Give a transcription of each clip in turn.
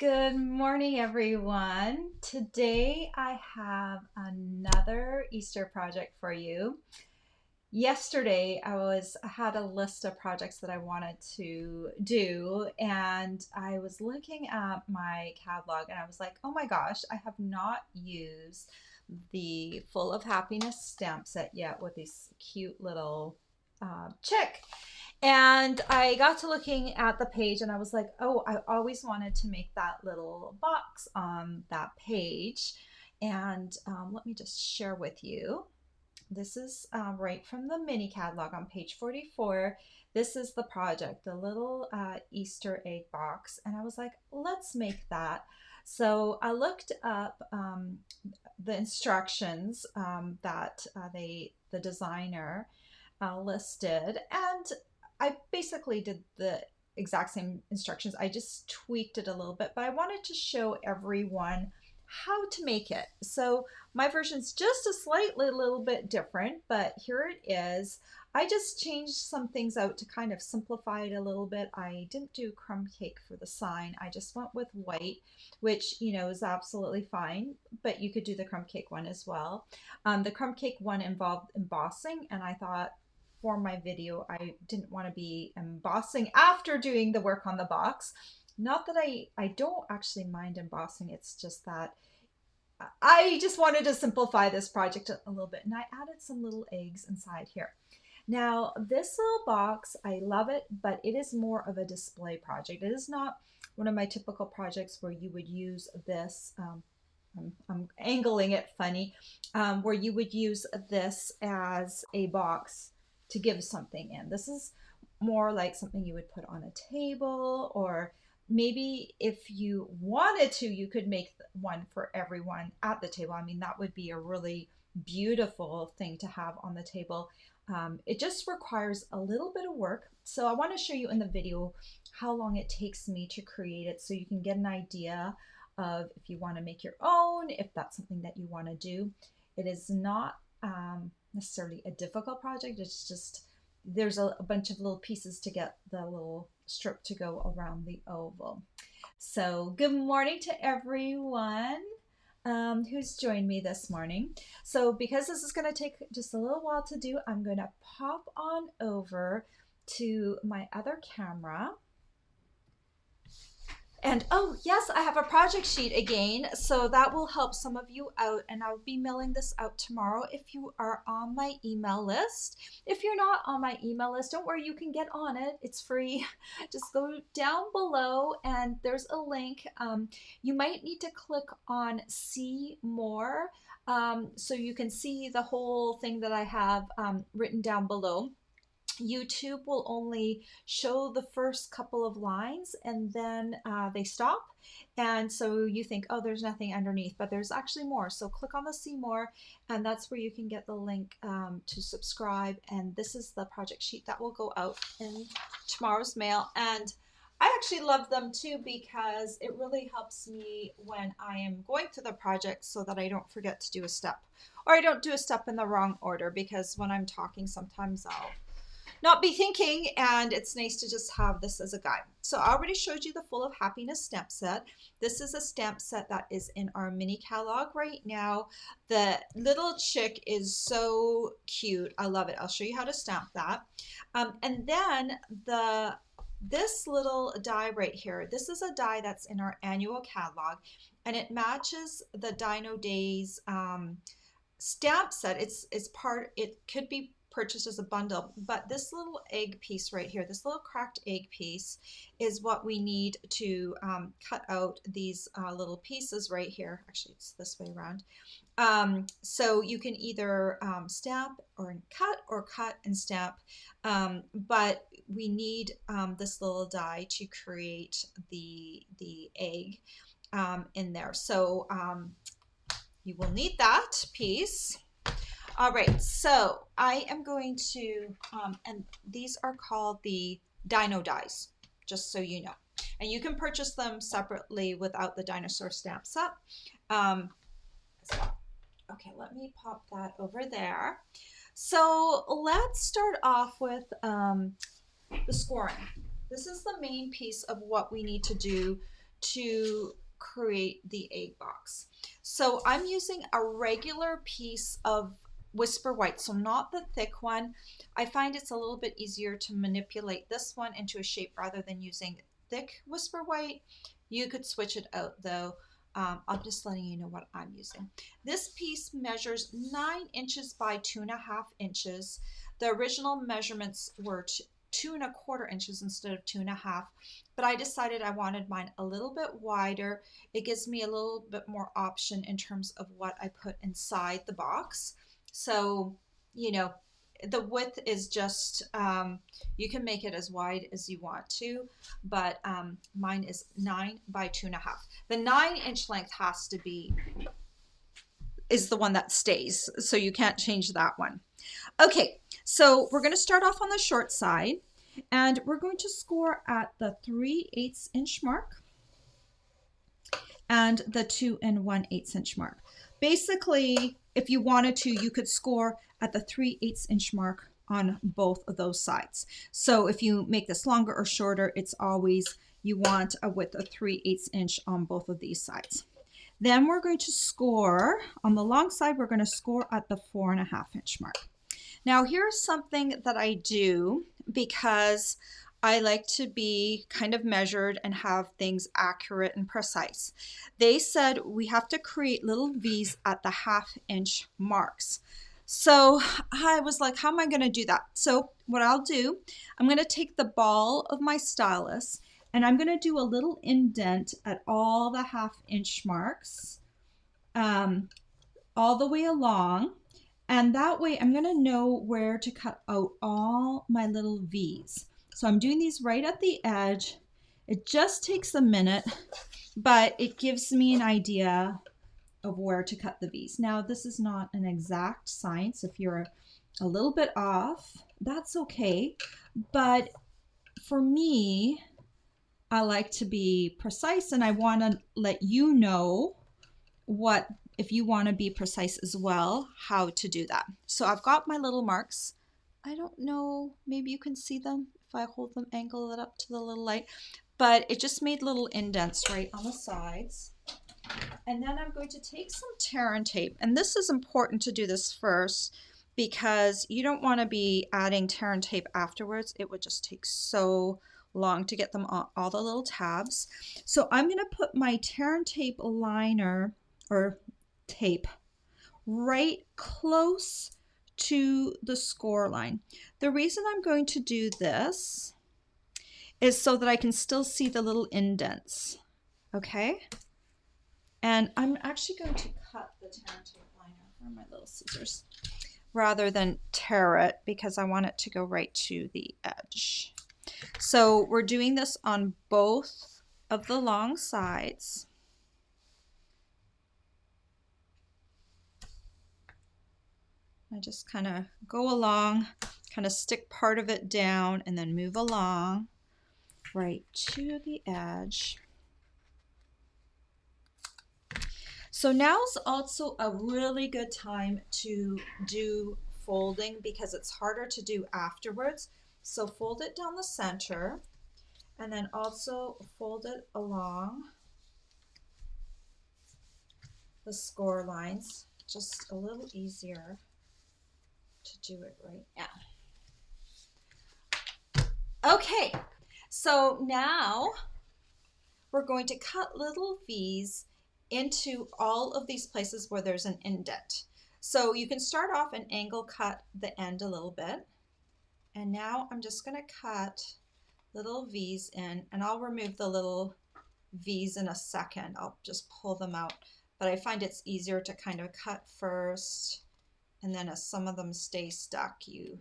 Good morning, everyone. Today I have another Easter project for you. Yesterday I had a list of projects that I wanted to do, and I was looking at my catalog and I was like, oh my gosh, I have not used the Full of Happiness stamp set yet with this cute little chick. And I got to looking at the page and I was like, oh, I always wanted to make that little box on that page. And let me just share with you. This is right from the mini catalog on page 44. This is the project, the little Easter egg box. And I was like, let's make that. So I looked up the instructions that the designer listed, and I basically did the exact same instructions. I just tweaked it a little bit, but I wanted to show everyone how to make it. So my version's just a slightly little bit different, but here it is. I just changed some things out to kind of simplify it a little bit. I didn't do crumb cake for the sign. I just went with white, which, is absolutely fine, but you could do the crumb cake one as well. The crumb cake one involved embossing, and I thought for my video, I didn't want to be embossing after doing the work on the box. Not that I don't actually mind embossing, it's just that I just wanted to simplify this project a little bit, and I added some little eggs inside here. Now, this little box, I love it, but it is more of a display project. It is not one of my typical projects where you would use this, I'm angling it funny, where you would use this as a box to give something in. This is more like something you would put on a table, or maybe if you wanted to, you could make one for everyone at the table. I mean, that would be a really beautiful thing to have on the table. It just requires a little bit of work. So I want to show you in the video how long it takes me to create it, so you can get an idea of if you want to make your own, if that's something that you want to do. It is not necessarily a difficult project. It's just there's a bunch of little pieces to get the little strip to go around the oval. So good morning to everyone who's joined me this morning. So because this is going to take just a little while to do, I'm going to pop on over to my other camera. And oh yes, I have a project sheet again, so that will help some of you out, and I'll be mailing this out tomorrow if you are on my email list. If you're not on my email list, don't worry, you can get on it. It's free. Just go down below and there's a link. You might need to click on see more, so you can see the whole thing that I have written down below. YouTube will only show the first couple of lines and then they stop. And so you think, oh, there's nothing underneath, but there's actually more. So click on the see more, and that's where you can get the link to subscribe. And this is the project sheet that will go out in tomorrow's mail. And I actually love them too, because it really helps me when I am going through the project so that I don't forget to do a step, or I don't do a step in the wrong order, because when I'm talking, sometimes I'll not be thinking, and it's nice to just have this as a guide. So I already showed you the Full of Happiness stamp set. This is a stamp set that is in our mini catalog right now. The little chick is so cute. I love it. I'll show you how to stamp that. And then this little die right here, this is a die that's in our annual catalog, and it matches the Dino Days stamp set. It could be purchased as a bundle, but this little egg piece right here, this little cracked egg piece, is what we need to cut out these little pieces right here. Actually, it's this way around. So you can either stamp or cut and stamp, but we need this little die to create the egg in there. So you will need that piece. All right, so I am going to, and these are called the Dino dies, just so you know. And you can purchase them separately without the dinosaur stamp set. Okay, let me pop that over there. So let's start off with the scoring. This is the main piece of what we need to do to create the egg box. So I'm using a regular piece of Whisper White, so not the thick one. I find it's a little bit easier to manipulate this one into a shape rather than using thick Whisper White. You could switch it out though. I'm just letting you know what I'm using. This piece measures 9 inches by 2.5 inches. The original measurements were 2.25 inches instead of 2.5, but I decided I wanted mine a little bit wider. It gives me a little bit more option in terms of what I put inside the box. So, you know, the width is just, you can make it as wide as you want to, but mine is 9 by 2.5. The 9-inch length is the one that stays, so you can't change that one. Okay, so we're going to start off on the short side, and we're going to score at the 3/8 inch mark and the 2 1/8 inch mark. Basically, if you wanted to, you could score at the 3/8 inch mark on both of those sides. So if you make this longer or shorter, it's always you want a width of 3/8 inch on both of these sides. Then we're going to score on the long side, we're going to score at the 4.5 inch mark. Now here's something that I do because I like to be kind of measured and have things accurate and precise. They said we have to create little V's at the 1/2 inch marks. So I was like, how am I going to do that? So what I'll do, I'm going to take the ball of my stylus and I'm going to do a little indent at all the 1/2 inch marks, all the way along. And that way I'm going to know where to cut out all my little V's. So I'm doing these right at the edge. It just takes a minute, but it gives me an idea of where to cut the V's. Now, this is not an exact science. If you're a little bit off, that's okay. But for me, I like to be precise, and I want to let you know what, if you want to be precise as well, how to do that. So I've got my little marks. I don't know, maybe you can see them if I hold them, angle it up to the little light, but it just made little indents right on the sides. And then I'm going to take some tear and tape, and this is important to do this first because you don't want to be adding tear and tape afterwards. It would just take so long to get them all the little tabs. So I'm going to put my tear and tape liner or tape right close to the score line. The reason I'm going to do this is so that I can still see the little indents. Okay? And I'm actually going to cut the tear and tape liner. Where are my little scissors? Rather than tear it, because I want it to go right to the edge. So we're doing this on both of the long sides. I just kind of go along, kind of stick part of it down and then move along right to the edge. So now's also a really good time to do folding because it's harder to do afterwards. So fold it down the center and then also fold it along the score lines, just a little easier to do it right now. Okay, so now we're going to cut little V's into all of these places where there's an indent. So you can start off and angle cut the end a little bit. And now I'm just going to cut little V's in, and I'll remove the little V's in a second. I'll just pull them out. But I find it's easier to kind of cut first, and then as some of them stay stuck, you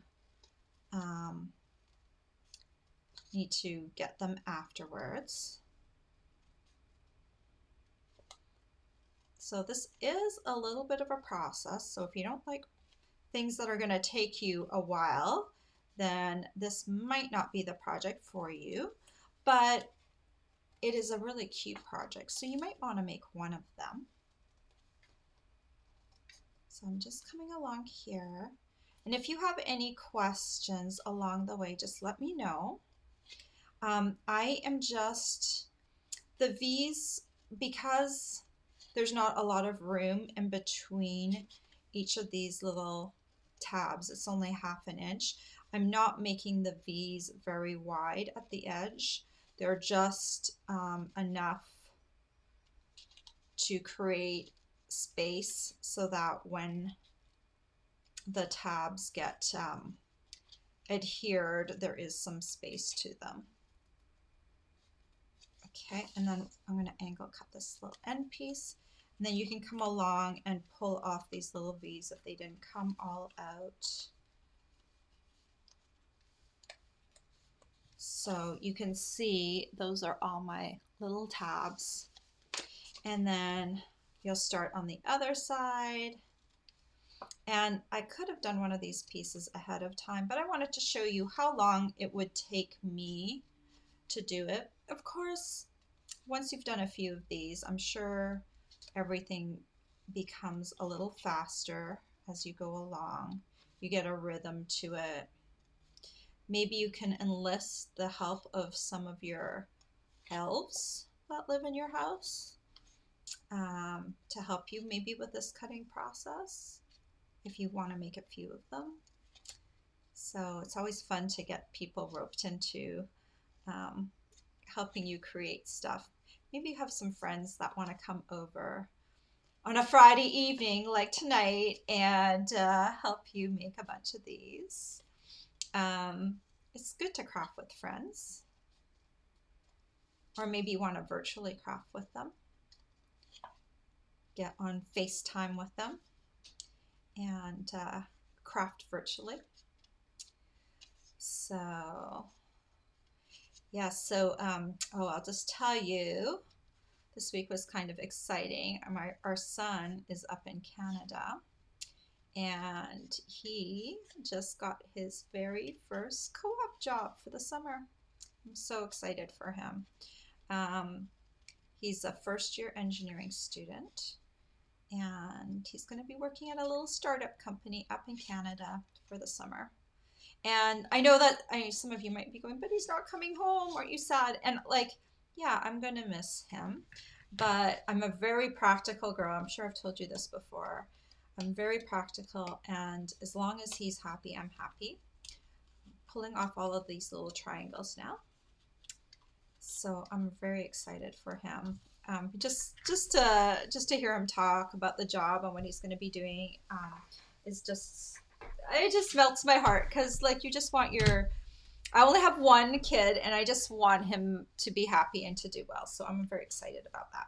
need to get them afterwards. So this is a little bit of a process. So if you don't like things that are going to take you a while, then this might not be the project for you, but it is a really cute project. So you might want to make one of them. So I'm just coming along here. And if you have any questions along the way, just let me know. I am just The V's, because there's not a lot of room in between each of these little tabs, it's only 1/2 inch. I'm not making the V's very wide at the edge. They're just enough to create space so that when the tabs get adhered, there is some space to them. Okay, and then I'm going to angle cut this little end piece, and then you can come along and pull off these little V's if they didn't come all out. So you can see those are all my little tabs. And then you'll start on the other side. And I could have done one of these pieces ahead of time, but I wanted to show you how long it would take me to do it. Of course, once you've done a few of these, I'm sure everything becomes a little faster as you go along. You get a rhythm to it. Maybe you can enlist the help of some of your elves that live in your house to help you maybe with this cutting process if you want to make a few of them. So it's always fun to get people roped into helping you create stuff. Maybe you have some friends that want to come over on a Friday evening like tonight and help you make a bunch of these. It's good to craft with friends, or maybe you want to virtually craft with them. Get on FaceTime with them and craft virtually. So yeah, so I'll just tell you, this week was kind of exciting. Our son is up in Canada, and he just got his very first co-op job for the summer. I'm so excited for him. He's a first-year engineering student, and he's going to be working at a little startup company up in Canada for the summer. And I know that some of you might be going, but he's not coming home, aren't you sad? And like, yeah, I'm going to miss him, but I'm a very practical girl. I'm sure I've told you this before. I'm very practical, and as long as he's happy, I'm happy. I'm pulling off all of these little triangles now. So I'm very excited for him. Just to hear him talk about the job and what he's going to be doing is just, it just melts my heart, because like you just want I only have one kid and I just want him to be happy and to do well. So I'm very excited about that.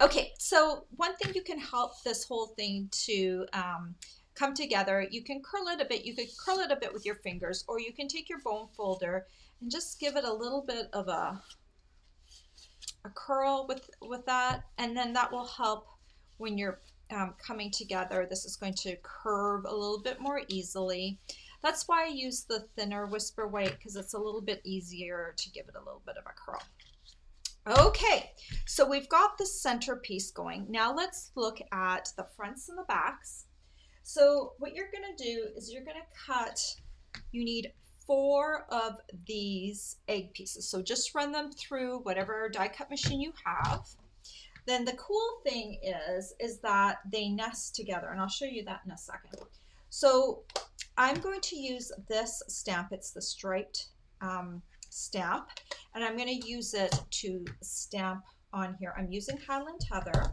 Okay, so one thing you can help this whole thing to come together, you can curl it a bit. You could curl it a bit with your fingers, or you can take your bone folder and just give it a little bit of a curl with that, and then that will help when you're coming together. This is going to curve a little bit more easily. That's why I use the thinner Whisper White, because it's a little bit easier to give it a little bit of a curl. Okay, so we've got the center piece going. Now let's look at the fronts and the backs. So what you're going to do is you're going to cut, you need 4 of these egg pieces. So just run them through whatever die cut machine you have. Then the cool thing is that they nest together, and I'll show you that in a second. So I'm going to use this stamp. It's the striped stamp, and I'm going to use it to stamp on here. I'm using Highland Heather.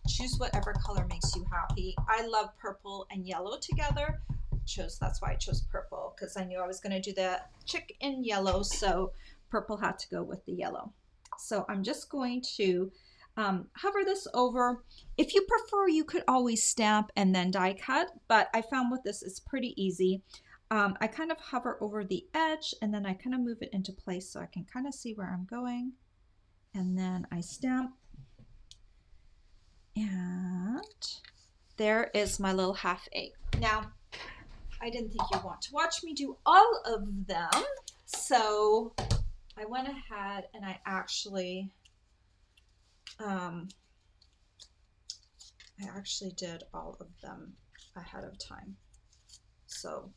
Choose whatever color makes you happy. I love purple and yellow together. That's why I chose purple, because I knew I was going to do the chick in yellow, so purple had to go with the yellow. So I'm just going to hover this over. If you prefer, you could always stamp and then die cut, but I found with this it's pretty easy. I kind of hover over the edge, and then I kind of move it into place so I can kind of see where I'm going, and then I stamp, and there is my little half egg. Now, I didn't think you'd want to watch me do all of them, so I went ahead and I actually did all of them ahead of time. So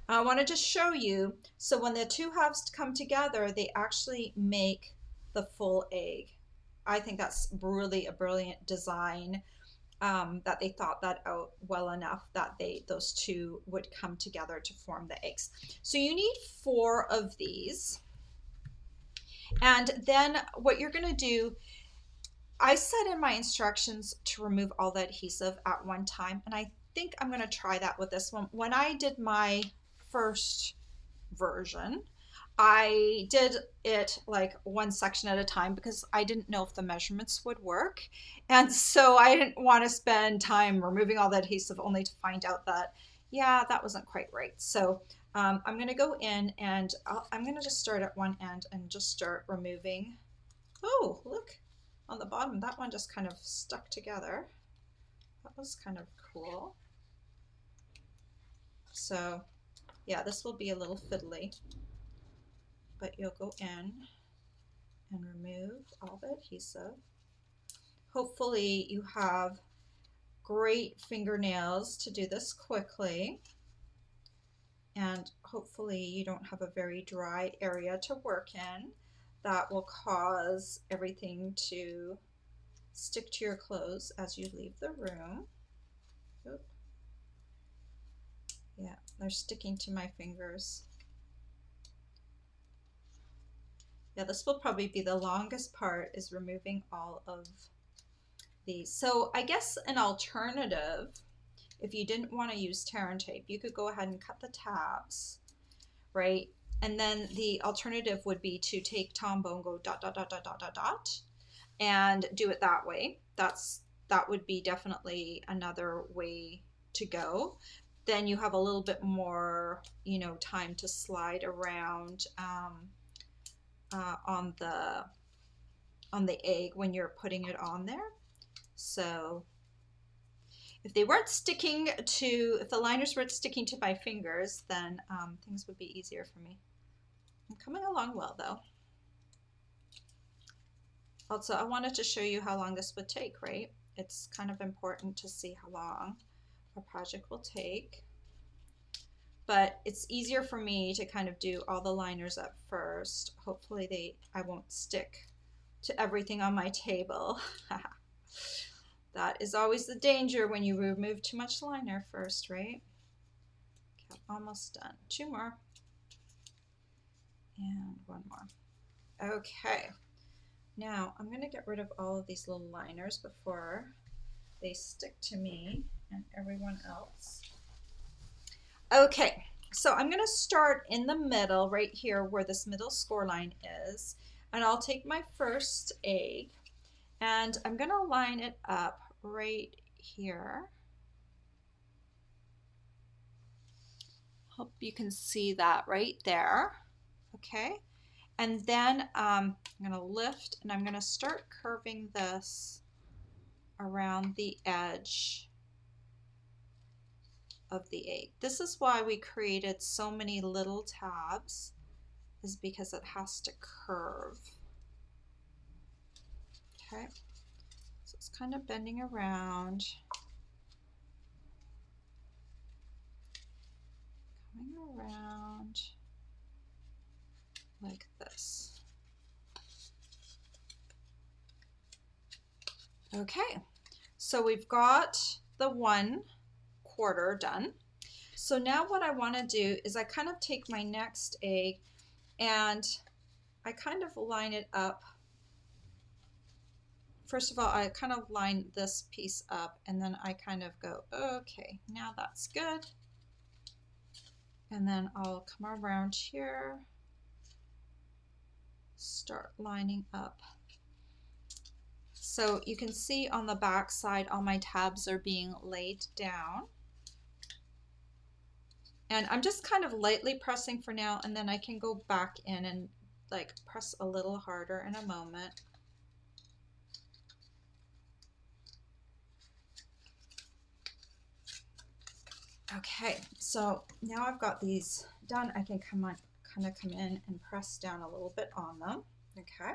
I want to just show you, so when the two halves come together, they actually make the full egg. I think that's really a brilliant design, that they thought that out well enough that those two would come together to form the eggs. So you need 4 of these. And then what you're going to do, I said in my instructions to remove all the adhesive at one time, and I think I'm going to try that with this one. When I did my first version, I did it like one section at a time because I didn't know if the measurements would work. And so I didn't want to spend time removing all the adhesive only to find out that, yeah, that wasn't quite right. So I'm going to go in and I'm going to just start at one end and just start removing. Oh, look on the bottom, that one just kind of stuck together. That was kind of cool. So yeah, this will be a little fiddly, but you'll go in and remove all the adhesive. Hopefully you have great fingernails to do this quickly, and hopefully you don't have a very dry area to work in that will cause everything to stick to your clothes as you leave the room. Oop. Yeah, they're sticking to my fingers. Yeah, this will probably be the longest part, is removing all of these. So I guess an alternative, if you didn't want to use tear and tape, you could go ahead and cut the tabs, right? And then the alternative would be to take Tombow and go dot, dot, dot, dot, dot, dot, dot, and do it that way. That would be definitely another way to go. Then you have a little bit more, you know, time to slide around on the egg when you're putting it on there. So if they weren't sticking to, if the liners weren't sticking to my fingers, then things would be easier for me. I'm coming along well though. Also, I wanted to show you how long this would take, right? It's kind of important to see how long a project will take. But it's easier for me to kind of do all the liners at first. Hopefully I won't stick to everything on my table. That is always the danger when you remove too much liner first, right? Okay, almost done. 2 more. And 1 more. Okay. Now I'm going to get rid of all of these little liners before they stick to me and everyone else. Okay, so I'm going to start in the middle right here where this middle score line is, and I'll take my first egg and I'm going to line it up right here. Hope you can see that right there. Okay, and then I'm going to lift and I'm going to start curving this around the edge of the egg. This is why we created so many little tabs, is because it has to curve. Okay, so it's kind of bending around, coming around like this. Okay, so we've got the 1/4 done. So now what I want to do is I kind of take my next egg and I kind of line it up. First of all, I kind of line this piece up and then I kind of go, okay, now that's good. And then I'll come around here, start lining up. So you can see on the back side, all my tabs are being laid down. And I'm just kind of lightly pressing for now, and then I can go back in and like press a little harder in a moment. Okay, so now I've got these done, I can kind of come in and press down a little bit on them. Okay,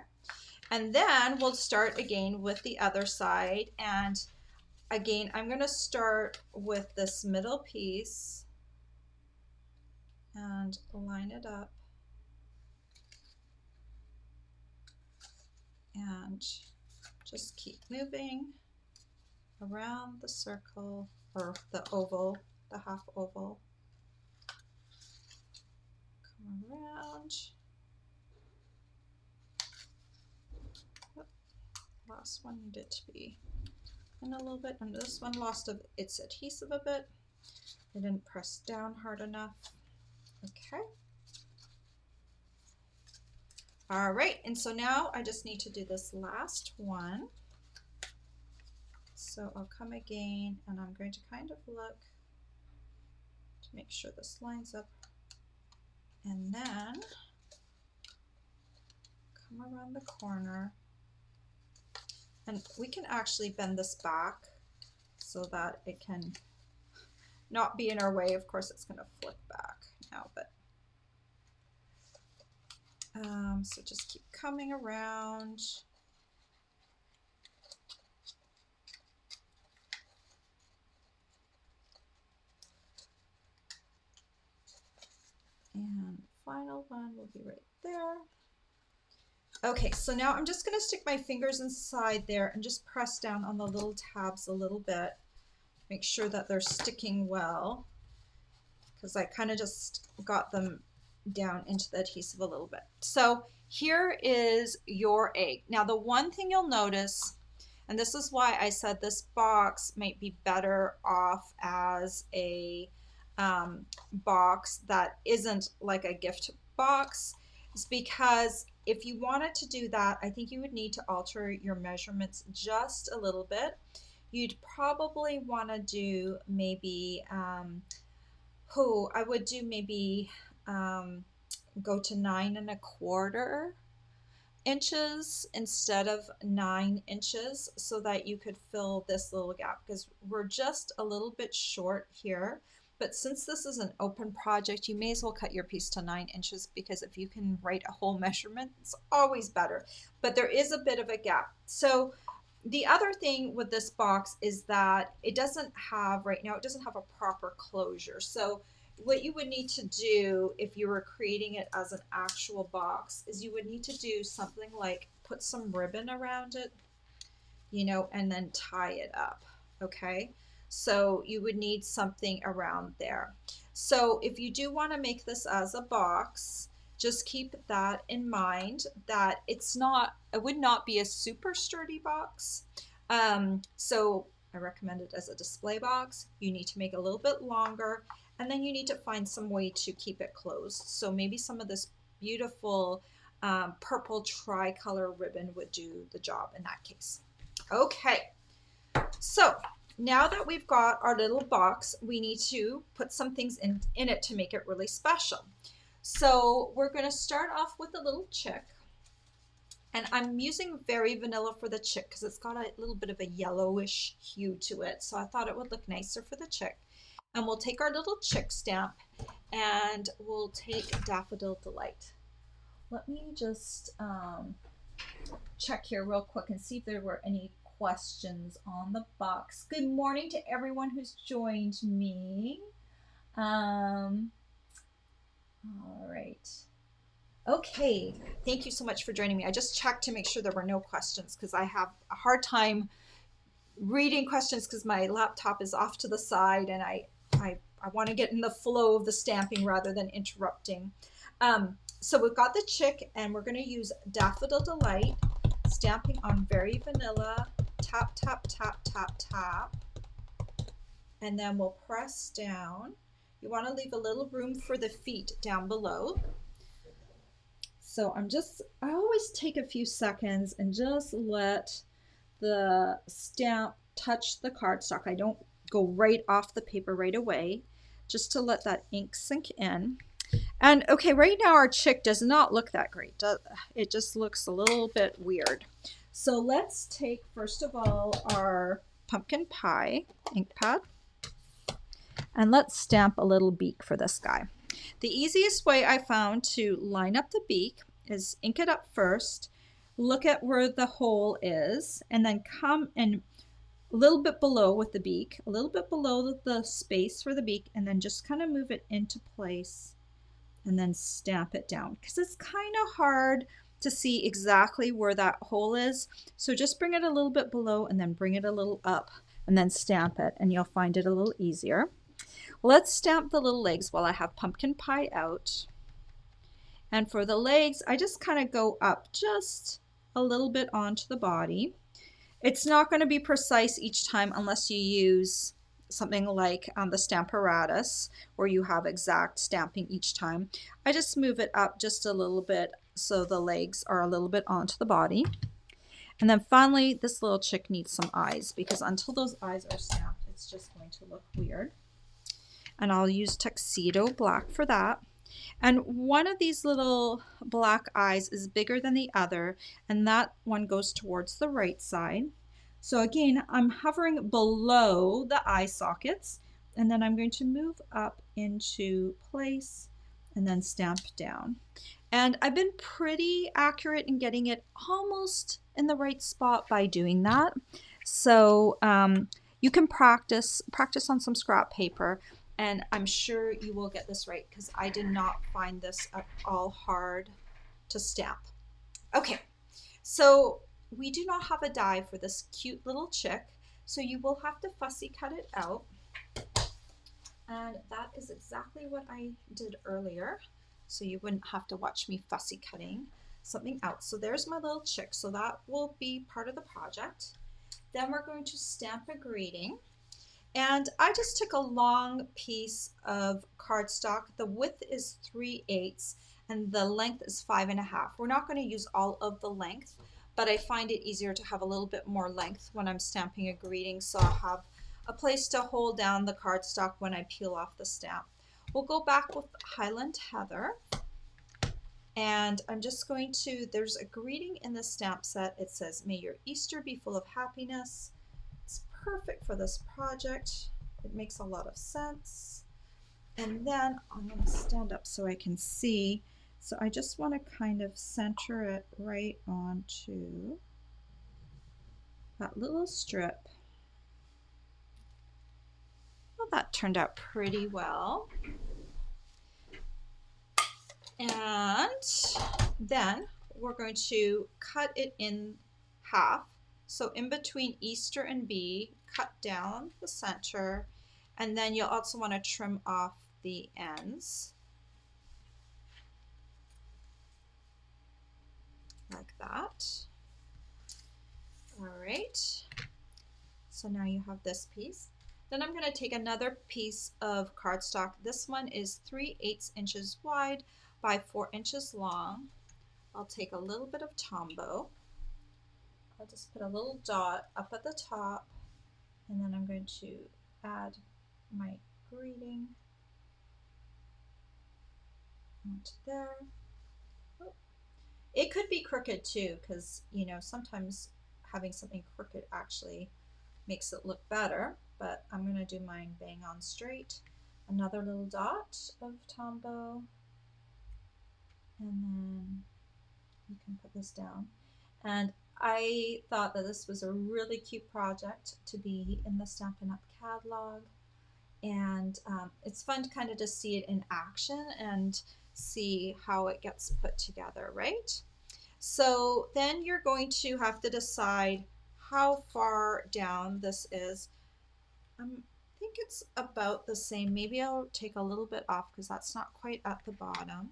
and then we'll start again with the other side, and again I'm going to start with this middle piece and line it up and Just keep moving around the circle, or the oval, the half oval. Come around. Oh, last one needed to be in a little bit, and this one lost its adhesive a bit. I didn't press down hard enough. Okay. All right, and so now I just need to do this last one. So I'll come again, and I'm going to kind of look to make sure this lines up, and then come around the corner, and we can actually bend this back so that it can not be in our way. Of course, it's going to flip back now, but so just keep coming around. And final one will be right there. Okay, so now I'm just going to stick my fingers inside there and just press down on the little tabs a little bit. Make sure that they're sticking well, because I kind of just got them down into the adhesive a little bit. So here is your egg. Now the one thing you'll notice, and this is why I said this box might be better off as a box that isn't like a gift box, is because if you wanted to do that, I think you would need to alter your measurements just a little bit. You'd probably want to do maybe, I would do maybe go to 9¼ inches instead of 9 inches, so that you could fill this little gap, because we're just a little bit short here. But since this is an open project, you may as well cut your piece to 9 inches, because if you can write a whole measurement, it's always better. But there is a bit of a gap. So the other thing with this box is that it doesn't have, right now, it doesn't have a proper closure. So what you would need to do if you were creating it as an actual box is you would need to do something like put some ribbon around it, you know, and then tie it up, okay? So you would need something around there. So if you do want to make this as a box, just keep that in mind, that it would not be a super sturdy box. So I recommend it as a display box. You need to make it a little bit longer, and then you need to find some way to keep it closed. So maybe some of this beautiful purple tricolor ribbon would do the job in that case. Okay, so now that we've got our little box, we need to put some things in it to make it really special. So we're going to start off with a little chick. And I'm using Very Vanilla for the chick because it's got a little bit of a yellowish hue to it. So I thought it would look nicer for the chick. And we'll take our little chick stamp and we'll take Daffodil Delight. Let me just check here real quick and see if there were any questions on the box. Good morning to everyone who's joined me. All right. Okay, thank you so much for joining me. I just checked to make sure there were no questions, because I have a hard time reading questions because my laptop is off to the side, and I want to get in the flow of the stamping rather than interrupting. So we've got the chick, and we're going to use Daffodil Delight, stamping on Very Vanilla, tap, tap, tap, tap, tap, and then we'll press down. You want to leave a little room for the feet down below. So I always take a few seconds and just let the stamp touch the cardstock. I don't go right off the paper right away, just to let that ink sink in. And okay, right now our chick does not look that great. It just looks a little bit weird. So let's take, first of all, our pumpkin pie ink pad, and let's stamp a little beak for this guy. The easiest way I found to line up the beak is ink it up first, look at where the hole is, and then come in a little bit below with the beak, a little bit below the space for the beak, and then just kind of move it into place and then stamp it down, because it's kind of hard to see exactly where that hole is. So just bring it a little bit below and then bring it a little up and then stamp it, and you'll find it a little easier. Let's stamp the little legs while I have pumpkin pie out. And for the legs, I just kind of go up just a little bit onto the body. It's not going to be precise each time unless you use something like the Stamparatus, where you have exact stamping each time. I just move it up just a little bit so the legs are a little bit onto the body. And then finally, this little chick needs some eyes, because until those eyes are stamped, it's just going to look weird. And I'll use Tuxedo Black for that. And one of these little black eyes is bigger than the other, and that one goes towards the right side. So again, I'm hovering below the eye sockets, and then I'm going to move up into place and then stamp down. And I've been pretty accurate in getting it almost in the right spot by doing that. So you can practice on some scrap paper, and I'm sure you will get this right, because I did not find this at all hard to stamp. Okay, so we do not have a die for this cute little chick, so you will have to fussy cut it out. And that is exactly what I did earlier, so you wouldn't have to watch me fussy cutting something out. So there's my little chick, so that will be part of the project. Then we're going to stamp a greeting. And I just took a long piece of cardstock. The width is 3/8 and the length is 5.5. We're not going to use all of the length, but I find it easier to have a little bit more length when I'm stamping a greeting, so I'll have a place to hold down the cardstock when I peel off the stamp. We'll go back with Highland Heather. And I'm just going to, there's a greeting in the stamp set. It says, "May your Easter be full of happiness." It's perfect for this project. It makes a lot of sense. And then I'm going to stand up so I can see. So I just want to kind of center it right onto that little strip. Well, that turned out pretty well. And then we're going to cut it in half. So in between Easter and B, cut down the center, and then you'll also want to trim off the ends like that. All right, so now you have this piece. Then I'm going to take another piece of cardstock. This one is 3/8 inches wide by 4 inches long. I'll take a little bit of Tombow. I'll just put a little dot up at the top, and then I'm going to add my greeting onto there. Oh. It could be crooked too, because you know, sometimes having something crooked actually makes it look better, but I'm going to do mine bang on straight. Another little dot of Tombow, and then you can put this down. And I thought that this was a really cute project to be in the Stampin' Up! Catalog, and it's fun to kind of just see it in action and see how it gets put together, right? So then you're going to have to decide how far down this is. I think it's about the same. Maybe I'll take a little bit off because that's not quite at the bottom.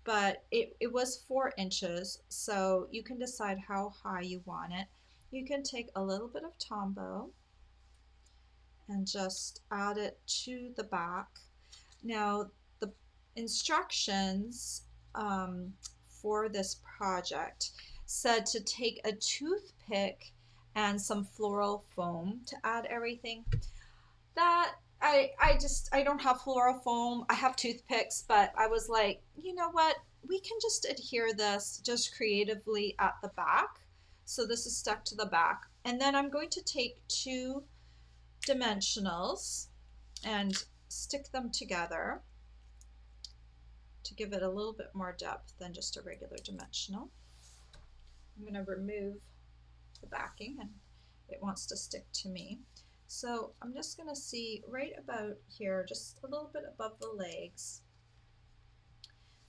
But it was 4 inches, so you can decide how high you want it. You can take a little bit of Tombow and just add it to the back. Now the instructions for this project said to take a toothpick and some floral foam to add everything. That I don't have floral foam. I have toothpicks, but I was like, you know what? We can just adhere this just creatively at the back. So this is stuck to the back. And then I'm going to take 2 dimensionals and stick them together to give it a little bit more depth than just a regular dimensional. I'm going to remove the backing, and it wants to stick to me. So I'm just going to see right about here, just a little bit above the legs.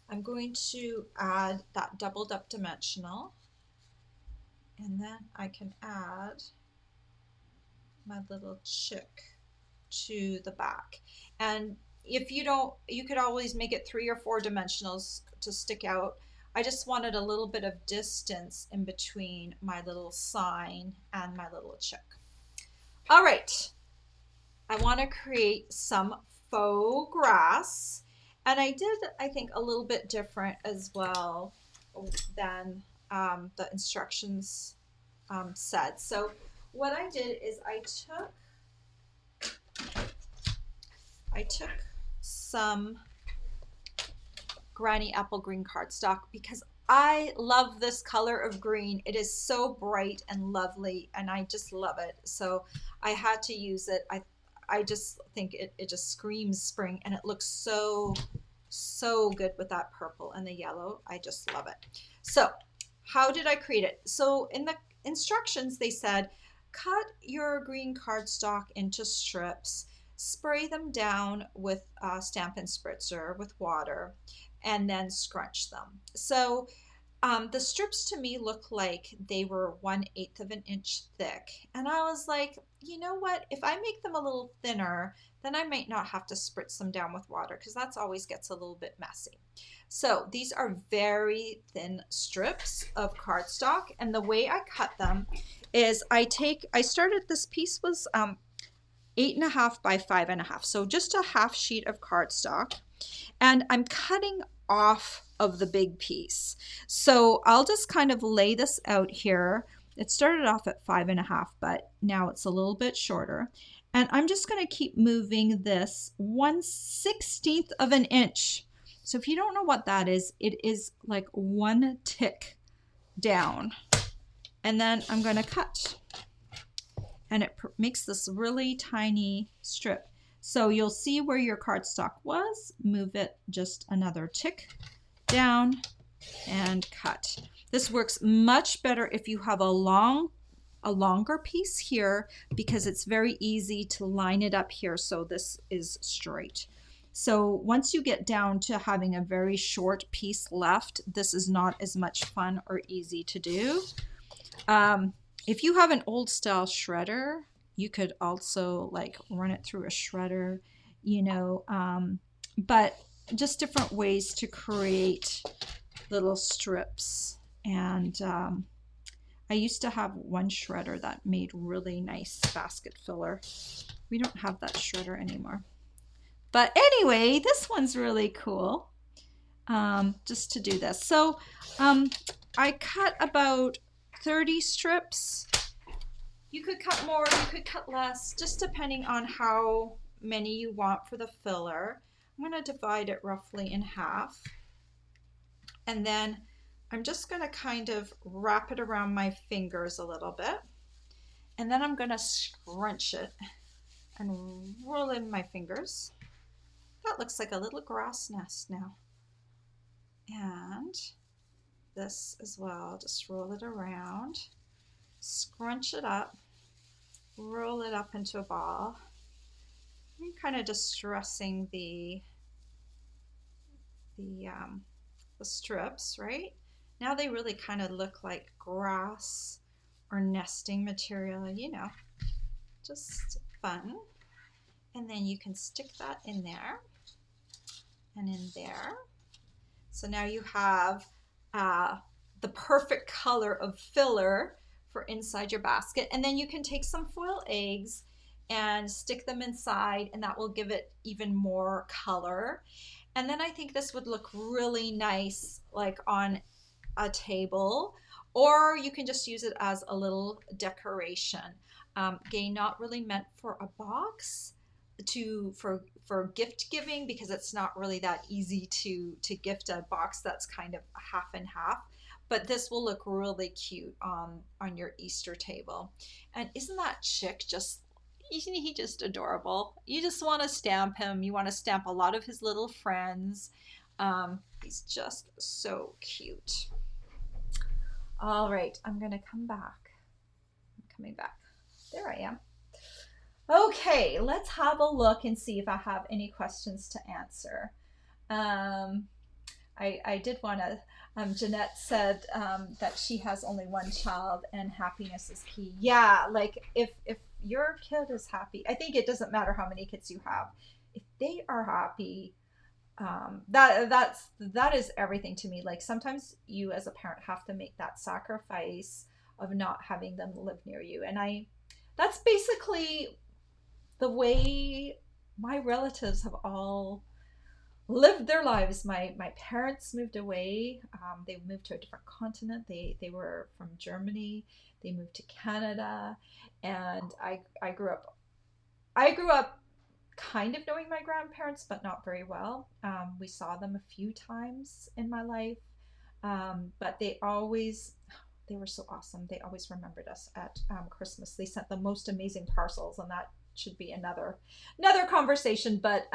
I'm going to add that doubled up dimensional, and then I can add my little chick to the back. And if you don't, you could always make it 3 or 4 dimensionals to stick out. I just wanted a little bit of distance in between my little sign and my little chick. All right, I want to create some faux grass. And I did, I think, a little bit different as well than the instructions said. So what I did is I took some Granny Apple Green cardstock because I love this color of green. It is so bright and lovely, and I just love it. So I had to use it. I just think it just screams spring, and it looks so good with that purple and the yellow. I just love it. So how did I create it? So in the instructions, they said, cut your green cardstock into strips, spray them down with a Stampin' Spritzer with water, and then scrunch them. So the strips to me look like they were 1/8 of an inch thick. And I was like, you know what? If I make them a little thinner, then I might not have to spritz them down with water because that always gets a little bit messy. So these are very thin strips of cardstock. And the way I cut them is I started, this piece was 8.5 by 5.5. So just a half sheet of cardstock. And I'm cutting off of the big piece. So I'll just kind of lay this out here. It started off at 5.5, but now it's a little bit shorter. And I'm just going to keep moving this 1/16 of an inch. So if you don't know what that is, it is like 1 tick down. And then I'm going to cut. And it makes this really tiny strip. So you'll see where your cardstock was, move it just another tick down and cut. This works much better if you have a longer piece here because it's very easy to line it up here so this is straight. So once you get down to having a very short piece left, this is not as much fun or easy to do. If you have an old style shredder, you could also like run it through a shredder, you know, but just different ways to create little strips. And I used to have one shredder that made really nice basket filler. We don't have that shredder anymore. But anyway, this one's really cool just to do this. So I cut about 30 strips. You could cut more, you could cut less, just depending on how many you want for the filler. I'm going to divide it roughly in half. And then I'm just going to kind of wrap it around my fingers a little bit. And then I'm going to scrunch it and roll in my fingers. That looks like a little grass nest now. And this as well, just roll it around, scrunch it up, roll it up into a ball. I'm kind of distressing the strips, right? Now they really kind of look like grass or nesting material, you know, just fun. And then you can stick that in there and in there. So now you have the perfect color of filler for inside your basket. And then you can take some foil eggs and stick them inside, and that will give it even more color. And then I think this would look really nice like on a table, or you can just use it as a little decoration. Again, not really meant for a box, for gift giving, because it's not really that easy to gift a box that's kind of half and half. But this will look really cute on your Easter table. And isn't that chick just, isn't he just adorable? You just want to stamp him. You want to stamp a lot of his little friends. He's just so cute. All right, I'm going to come back. I'm coming back. There I am. Okay, let's have a look and see if I have any questions to answer. I did want to. Jeanette said that she has only one child and happiness is key. Yeah, like if your kid is happy, I think it doesn't matter how many kids you have. If they are happy, that is everything to me. Like sometimes you as a parent have to make that sacrifice of not having them live near you, and I that's basically the way my relatives have all lived their lives. My parents moved away. They moved to a different continent. They were from Germany. They moved to Canada, and I grew up kind of knowing my grandparents, but not very well. We saw them a few times in my life, but they were so awesome. They always remembered us at Christmas. They sent the most amazing parcels, and that should be another conversation. But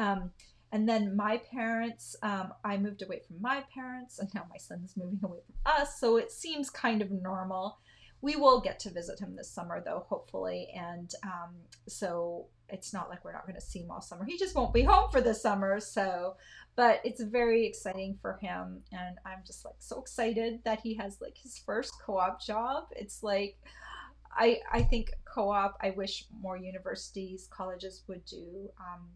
and then my parents, I moved away from my parents, and now my son's moving away from us. So it seems kind of normal. We will get to visit him this summer, though, hopefully. And so it's not like we're not going to see him all summer. He just won't be home for the summer. So, but it's very exciting for him. And I'm just like so excited that he has like his first co op job. It's like, I think co-op, I wish more universities, colleges would do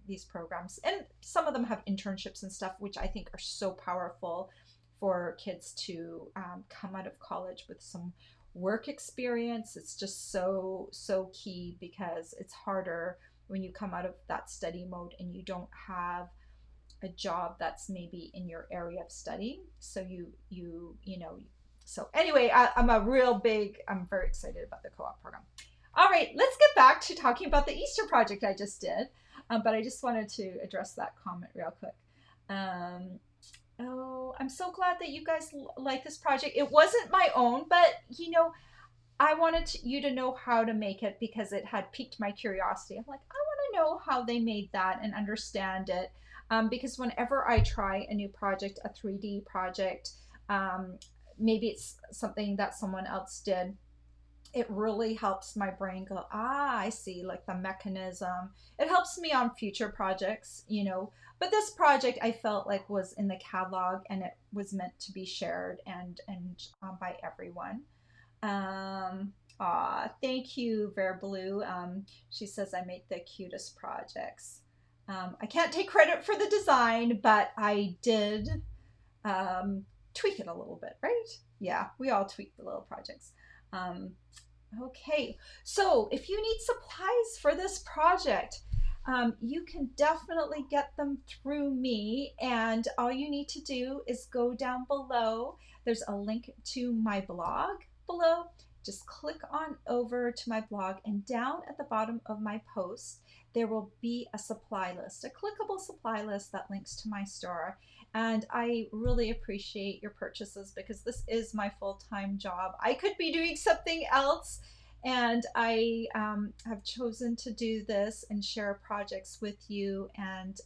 these programs. And some of them have internships and stuff, which I think are so powerful for kids to come out of college with some work experience. It's just so key because it's harder when you come out of that study mode and you don't have a job that's maybe in your area of study. So you know, so anyway, I'm very excited about the co-op program. All right, let's get back to talking about the Easter project I just did. But I just wanted to address that comment real quick. Um, oh, I'm so glad that you guys like this project. It wasn't my own, but you know, I wanted you to know how to make it because it had piqued my curiosity. I'm like, I want to know how they made that and understand it. Because whenever I try a new project, a 3D project, um, maybe it's something that someone else did, it really helps my brain go, I see, like the mechanism. It helps me on future projects, you know. But this project I felt like was in the catalog and it was meant to be shared and by everyone. Thank you, Vera Blue. She says I make the cutest projects. I can't take credit for the design, but I did um, tweak it a little bit, right? Yeah, we all tweak the little projects. Um, okay, so if you need supplies for this project, you can definitely get them through me, and all you need to do is go down below. There's a link to my blog below. Just click on over to my blog, and down at the bottom of my post, there will be a supply list, a clickable supply list that links to my store. And I really appreciate your purchases because this is my full-time job. I could be doing something else, and I have chosen to do this and share projects with you. And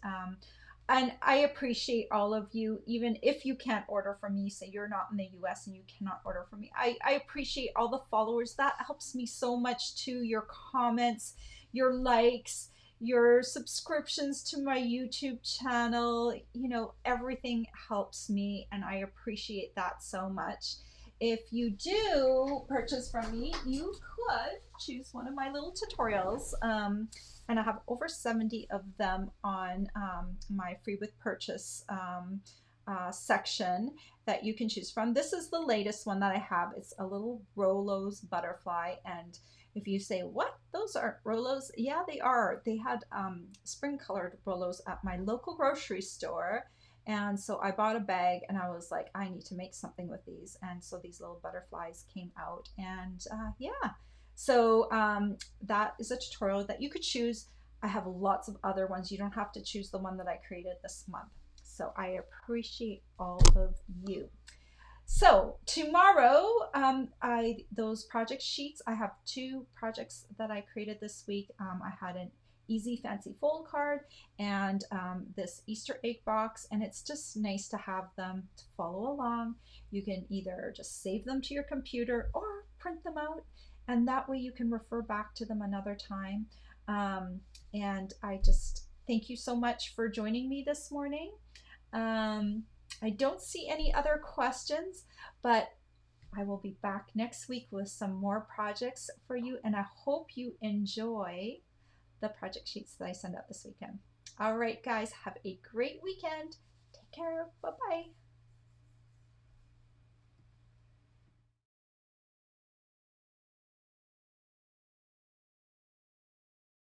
I appreciate all of you, even if you can't order from me, say you're not in the US and you cannot order from me. I appreciate all the followers. That helps me so much too. Your comments, your likes, your subscriptions to my YouTube channel, you know, everything helps me and I appreciate that so much. If you do purchase from me, you could choose one of my little tutorials. And I have over 70 of them on my free with purchase section that you can choose from. This is the latest one that I have. It's a little Rolo's butterfly. And if you say, what? Those aren't Rolos? Yeah, they are. They had spring colored Rolos at my local grocery store. And so I bought a bag and I was like, I need to make something with these. And so these little butterflies came out. And yeah, so that is a tutorial that you could choose. I have lots of other ones. You don't have to choose the one that I created this month. So I appreciate all of you. So tomorrow, those project sheets, I have two projects that I created this week. I had an easy fancy fold card and this Easter egg box, and it's just nice to have them to follow along. You can either just save them to your computer or print them out, and that way you can refer back to them another time. And I just thank you so much for joining me this morning. I don't see any other questions, but I will be back next week with some more projects for you, and I hope you enjoy the project sheets that I send out this weekend. All right, guys, have a great weekend. Take care. Bye-bye.